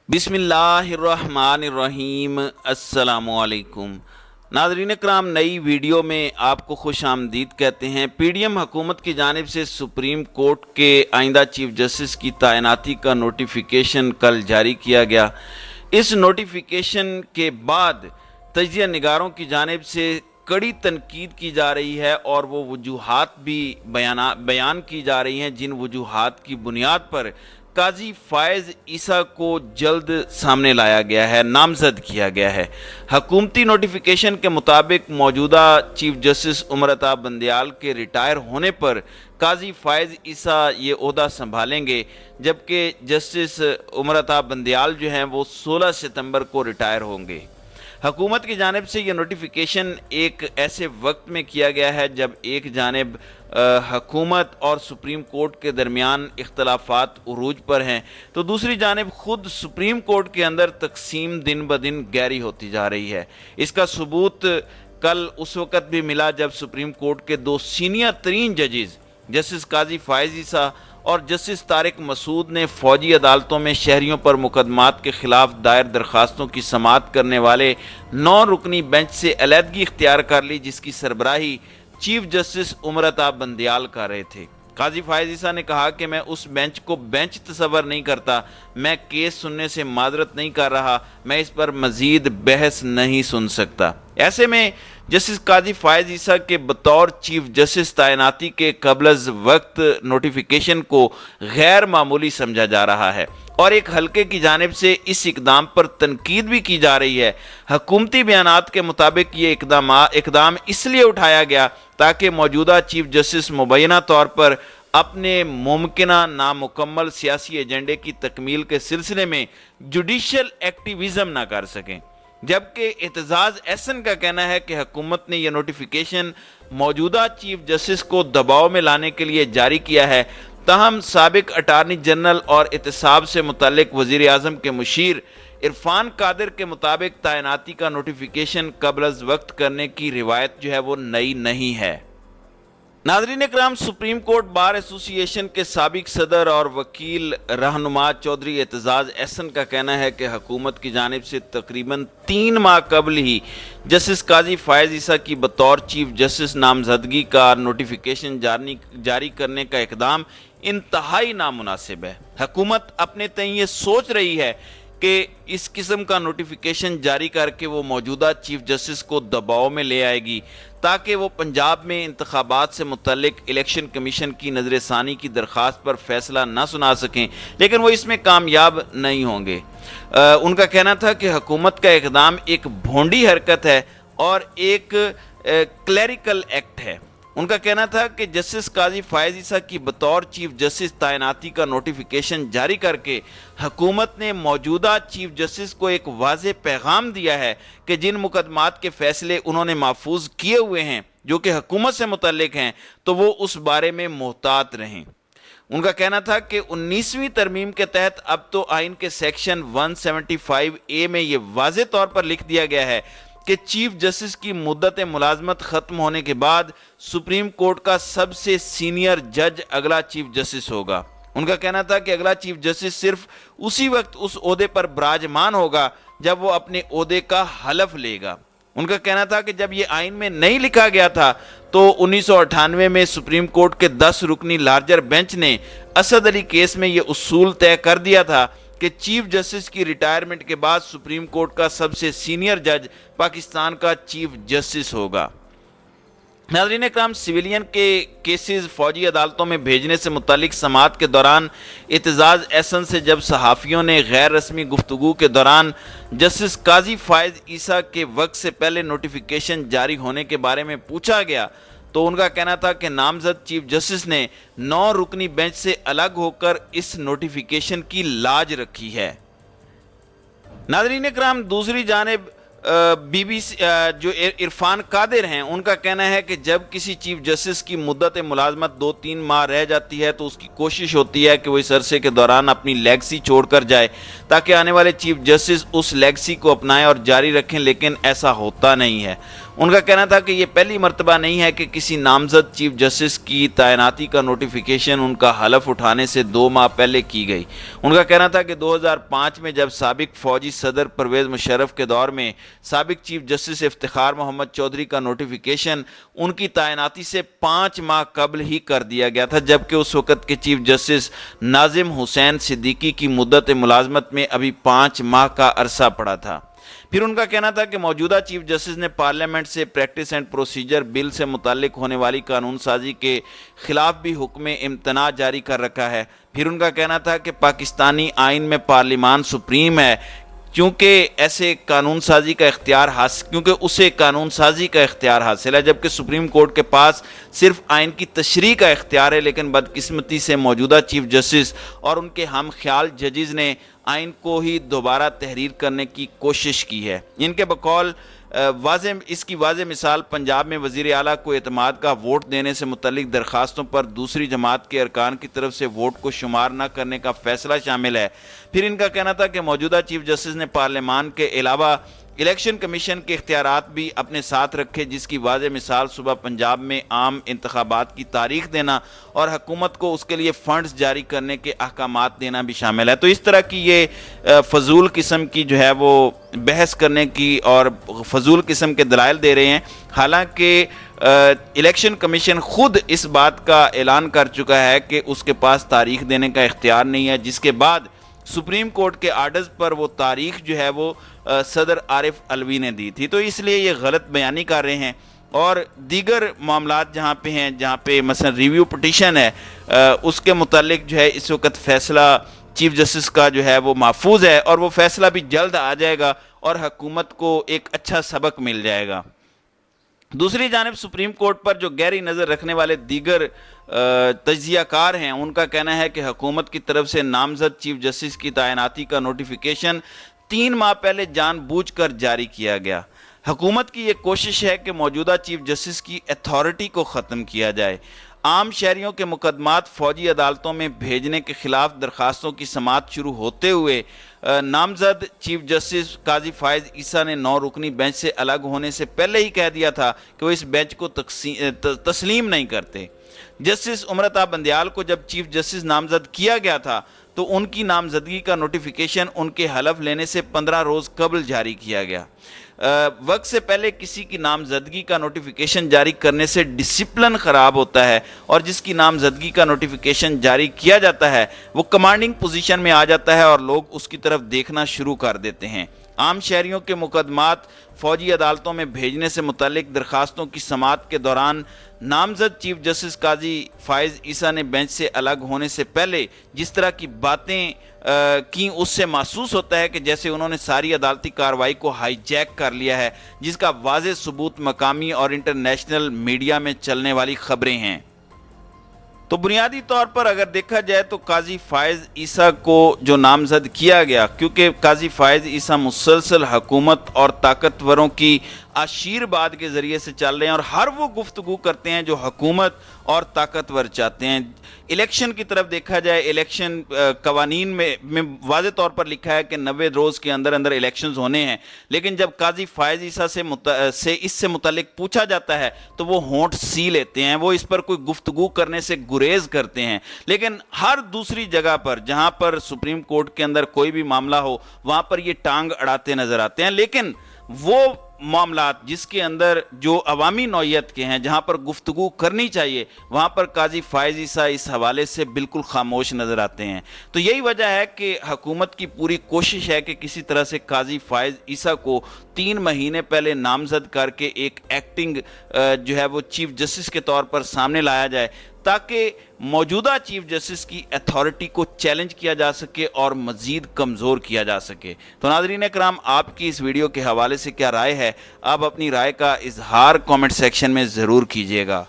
बिस्मिल्लाहिर्रहमानिर्रहीम। अस्सलामुअलैकुम नाज़रीन कराम, नई वीडियो में आपको खुश आमदीद कहते हैं। पीडीएम हुकूमत की जानिब से सुप्रीम कोर्ट के आइंदा चीफ जस्टिस की तैनाती का नोटिफिकेशन कल जारी किया गया। इस नोटिफिकेशन के बाद तजिया निगारों की जानिब से कड़ी तनकीद की जा रही है और वो वजूहात भी बयान की जा रही हैं, जिन वजूहात की बुनियाद पर काजी फायज़ ईसा को जल्द सामने लाया गया है, नामजद किया गया है। हकूमती नोटिफिकेशन के मुताबिक मौजूदा चीफ जस्टिस उमरता बंदयाल के रिटायर होने पर काजी फायज़ ईसा ये ओहदा संभालेंगे, जबकि जस्टिस उमरता बंदयाल जो हैं वो 16 सितंबर को रिटायर होंगे। हुकूमत की जानिब से यह नोटिफिकेशन एक ऐसे वक्त में किया गया है जब एक जानिब हुकूमत और सुप्रीम कोर्ट के दरमियान इख्तलाफात उरूज पर हैं, तो दूसरी जानिब खुद सुप्रीम कोर्ट के अंदर तकसीम दिन ब दिन गहरी होती जा रही है। इसका सबूत कल उस वक़्त भी मिला जब सुप्रीम कोर्ट के दो सीनियर तरीन जजेस जस्टिस काजी फायज़ ईसा और जस्टिस तारिक मसूद ने फ़ौजी अदालतों में शहरियों पर मुकदमात के ख़िलाफ़ दायर दरख्वास्तों की समाअत करने वाले 9 रुकनी बेंच से अलहदगी इख्तियार कर ली, जिसकी सरबराही चीफ जस्टिस उमरता बंदयाल कर रहे थे। काजी फायज़ ईसा ने कहा कि मैं उस बेंच को बेंच तस्वर नहीं करता, मैं केस सुनने से माजरत नहीं कर रहा, मैं इस पर मज़ीद बहस नहीं सुन सकता। ऐसे में जस्टिस काजी फायज़ ईसा के बतौर चीफ जस्टिस तैनाती के कबल वक्त नोटिफिकेशन को गैर मामूली समझा जा रहा है और एक हल्के की जानिब से इस इकदाम पर तनकीद भी की जा रही है। हुकूमती बयानात के मुताबिक ये इकदाम इसलिए उठाया गया ताकि मौजूदा चीफ जस्टिस मुबैना तौर पर अपने मुमकिना नामुकम्मल सियासी एजेंडे की तकमील के सिलसिले में जुडिशल एक्टिविज़म ना कर सकें। जबकि एतजाज़ एहसन का कहना है कि हुकूमत ने यह नोटिफिकेशन मौजूदा चीफ जस्टिस को दबाव में लाने के लिए जारी किया है। तहम साबिक अटारनी जनरल और एहतसाब से मुतल्लिक वज़ीर आज़म के मुशीर इरफान कादिर के मुताबिक तैनाती का नोटिफिकेशन कबल अज़ वक्त करने की रिवायत जो है वो नई नहीं है। नाज़रीन इकराम, सुप्रीम कोर्ट बार एसोसिएशन के साबिक सदर और वकील रहनुमा चौधरी एतजाज़ एहसन का कहना है कि हुकूमत की जानिब से तकरीबन 3 माह कबल ही जस्टिस काजी फायज़ ईसा की बतौर चीफ जस्टिस नामजदगी का नोटिफिकेशन जारी करने का इकदाम इंतहाई नामुनासिब है। हुकूमत अपने तय ये सोच रही है कि इस किस्म का नोटिफिकेशन जारी करके वो मौजूदा चीफ जस्टिस को दबाव में ले आएगी ताकि वो पंजाब में इंतखाबात से मुतल्लिक इलेक्शन कमीशन की नज़रसानी की दरख्वास्त पर फैसला ना सुना सकें, लेकिन वो इसमें कामयाब नहीं होंगे। उनका कहना था कि हुकूमत का इक़दाम एक भोंडी हरकत है और एक क्लैरिकल एक्ट है। उनका कहना था कि जस्टिस काजी फायज़ ईसा की बतौर चीफ जस्टिस तैनाती का नोटिफिकेशन जारी करके हुकूमत ने मौजूदा चीफ जस्टिस को एक वाज़ेह पैगाम दिया है कि जिन मुकदमात के फैसले उन्होंने महफूज किए हुए हैं जो कि हुकूमत से मुतल्लिक हैं, तो वो उस बारे में मोहतात रहें। उनका कहना था कि 19वीं तरमीम के तहत अब तो आइन के सेक्शन 175A में ये वाज़ेह तौर पर लिख दिया गया है कि चीफ जस्टिस की मुद्दत मुलाजमत ख़त्म होने के बाद सुप्रीम कोर्ट का सबसे सीनियर जज अगला चीफ जस्टिस होगा। उनका कहना था कि अगला चीफ जस्टिस सिर्फ उसी वक्त उस ओहदे पर बराजमान होगा जब वो अपने ओहदे का हलफ लेगा। उनका कहना था कि जब ये आइन में नहीं लिखा गया था तो 1998 में सुप्रीम कोर्ट के 10 रुकनी लार्जर बेंच ने असद अली केस में ये उसूल तय कर दिया था कि चीफ जस्टिस की रिटायरमेंट के बाद सुप्रीम कोर्ट का सबसे सीनियर जज पाकिस्तान का चीफ जस्टिस होगा। नाज़रीन इकराम, सिविलियन के केसेस फौजी अदालतों में भेजने से मुतालिक समाअत के दौरान एतजाज़ एहसन से जब सहाफ़ियों ने गैर रस्मी गुफ्तगू के दौरान जस्टिस काजी फायज़ ईसा के वक्त से पहले नोटिफिकेशन जारी होने के बारे में पूछा गया तो उनका कहना था कि नामजद चीफ जस्टिस ने 9 रुकनी बेंच से अलग होकर इस नोटिफिकेशन की लाज रखी है। नाज़रीन इकराम, दूसरी जानिब BBC जो इरफान कादिर हैं, उनका कहना है कि जब किसी चीफ जस्टिस की मुद्दत मुलाजमत 2-3 माह रह जाती है तो उसकी कोशिश होती है कि वो इस अरसे के दौरान अपनी लेगसी छोड़ कर जाए ताकि आने वाले चीफ जस्टिस उस लेगसी को अपनाएं और जारी रखें, लेकिन ऐसा होता नहीं है। ان کا کہنا تھا کہ یہ پہلی مرتبہ نہیں ہے کہ کسی نامزد چیف جسٹس کی تعیناتی کا نوٹیفیکیشن ان کا حلف اٹھانے سے 2 ماہ پہلے کی گئی۔ ان کا کہنا تھا کہ 2005 میں جب سابق فوجی صدر پرویز مشرف کے دور میں سابق چیف جسٹس افتخار محمد چودھری کا نوٹیفیکیشن ان کی تعیناتی سے 5 ماہ قبل ہی کر دیا گیا تھا، جبکہ اس وقت کے چیف جسٹس ناظم حسین صدیقی کی مدت ملازمت میں ابھی 5 ماہ کا عرصہ پڑا تھا۔ پھر ان کا کہنا تھا کہ موجودہ چیف جسٹس نے پارلیمنٹ سے پریکٹس اینڈ پروسیجر بل سے متعلق ہونے والی قانون سازی کے خلاف بھی حکم امتناع جاری کر رکھا ہے۔ پھر ان کا کہنا تھا کہ پاکستانی آئین میں پارلیمان سپریم ہے، کیونکہ اسے قانون سازی کا اختیار حاصل ہے، جبکہ سپریم کورٹ کے پاس صرف آئین کی تشریح کا اختیار ہے۔ لیکن بدقسمتی سے موجودہ چیف جسٹس اور ان کے ہم خیال ججز نے آئین کو ہی دوبارہ تحریر کرنے کی کوشش کی ہے۔ ان کے بقول اس کی واضح مثال پنجاب میں وزیر اعلیٰ کو اعتماد کا ووٹ دینے سے متعلق درخواستوں پر دوسری جماعت کے ارکان کی طرف سے ووٹ کو شمار نہ کرنے کا فیصلہ شامل ہے۔ پھر ان کا کہنا تھا کہ موجودہ چیف جسٹس نے پارلیمان کے علاوہ الیکشن کمیشن کے اختیارات بھی اپنے ساتھ رکھے، جس کی واضح مثال صوبہ پنجاب میں عام انتخابات کی تاریخ دینا اور حکومت کو اس کے لیے فنڈز جاری کرنے کے احکامات دینا بھی شامل ہے۔ تو اس طرح کی یہ فضول قسم کی جو ہے وہ بحث کرنے کی اور فضول قسم کے دلائل دے رہے ہیں، حالانکہ الیکشن کمیشن خود اس بات کا اعلان کر چکا ہے کہ اس کے پاس تاریخ دینے کا اختیار نہیں ہے، جس کے بعد سپریم کورٹ کے آرڈرز پر وہ تاریخ جو ہے وہ صدر عارف علوی نے دی تھی۔ تو اس لیے یہ غلط بیانی کر رہے ہیں، اور دیگر معاملات جہاں پہ ہیں، جہاں پہ مثلا ریویو پٹیشن ہے، اس کے متعلق جو ہے اس وقت فیصلہ چیف جسٹس کا جو ہے وہ محفوظ ہے، اور وہ فیصلہ بھی جلد آ جائے گا اور حکومت کو ایک اچھا سبق مل جائے گا۔ دوسری جانب سپریم کورٹ پر جو گہری نظر رکھنے والے دیگر تجزیہ کار ہیں، ان کا کہنا ہے کہ حکومت کی طرف سے نامزد چیف جسٹس کی تعیناتی کا نوٹیفیکیشن 3 ماہ پہلے جان بوجھ کر جاری کیا گیا۔ حکومت کی یہ کوشش ہے کہ موجودہ چیف جسٹس کی اتھارٹی کو ختم کیا جائے۔ عام شہریوں کے مقدمات فوجی عدالتوں میں بھیجنے کے خلاف درخواستوں کی سماعت شروع ہوتے ہوئے نامزد چیف جسٹس قاضی فائز عیسیٰ نے 9 رکنی بینچ سے الگ ہونے سے پہلے ہی کہہ دیا تھا کہ وہ اس بینچ کو تسلیم نہیں کرتے۔ جسٹس امرتا بندیال کو جب چیف جسٹس نامزد کیا گیا تھا تو ان کی نامزدگی کا نوٹیفیکیشن ان کے حلف لینے سے 15 روز قبل جاری کیا گیا۔ وقت سے پہلے کسی کی نامزدگی کا نوٹیفیکیشن جاری کرنے سے ڈسپلن خراب ہوتا ہے، اور جس کی نامزدگی کا نوٹیفیکیشن جاری کیا جاتا ہے وہ کمانڈنگ پوزیشن میں آ جاتا ہے اور لوگ اس کی طرف دیکھنا شروع کر دیتے ہیں۔ عام شہریوں کے مقدمات فوجی عدالتوں میں بھیجنے سے متعلق درخواستوں کی سماعت کے دوران نامزد چیف جسٹس قاضی فائز عیسیٰ نے بینچ سے الگ ہونے سے پہلے جس طرح کی باتیں کی، اس سے محسوس ہوتا ہے کہ جیسے انہوں نے ساری عدالتی کارروائی کو ہائی جیک کر لیا ہے، جس کا واضح ثبوت مقامی اور انٹرنیشنل میڈیا میں چلنے والی خبریں ہیں۔ تو بنیادی طور پر اگر دیکھا جائے تو قاضی فائز عیسیٰ کو جو نامزد کیا گیا، کیونکہ قاضی فائز عیسیٰ مسلسل حکومت اور طاقتوروں کی آشیرواد کے ذریعے سے چل رہے ہیں، اور ہر وہ گفتگو کرتے ہیں جو حکومت اور طاقتور چاہتے ہیں۔ الیکشن کی طرف دیکھا جائے، الیکشن قوانین میں واضح طور پر لکھا ہے کہ 90 روز کے اندر اندر الیکشنز ہونے ہیں، لیکن جب قاضی فائز عیسیٰ سے اس سے متعلق پوچھا جاتا ہے تو وہ ہونٹ سی لیتے ہیں، وہ اس پر کوئی گفتگو کرنے سے گریز کرتے ہیں۔ لیکن ہر دوسری جگہ پر جہاں پر سپریم کورٹ کے اندر کوئی بھی معاملہ ہو، وہاں پر یہ ٹانگ اڑاتے نظر آتے ہیں۔ لیکن وہ معاملات جس کے اندر جو عوامی نوعیت کے ہیں، جہاں پر گفتگو کرنی چاہیے، وہاں پر قاضی فائز عیسیٰ اس حوالے سے بالکل خاموش نظر آتے ہیں۔ تو یہی وجہ ہے کہ حکومت کی پوری کوشش ہے کہ کسی طرح سے قاضی فائز عیسیٰ کو 3 مہینے پہلے نامزد کر کے ایک ایکٹنگ جو ہے وہ چیف جسٹس کے طور پر سامنے لایا جائے، تاکہ موجودہ چیف جسٹس کی اتھارٹی کو چیلنج کیا جا سکے اور مزید کمزور کیا جا سکے۔ تو ناظرین اکرام، آپ کی اس ویڈیو کے حوالے سے کیا رائے ہے؟ آپ اپنی رائے کا اظہار کامنٹ سیکشن میں ضرور کیجیے گا۔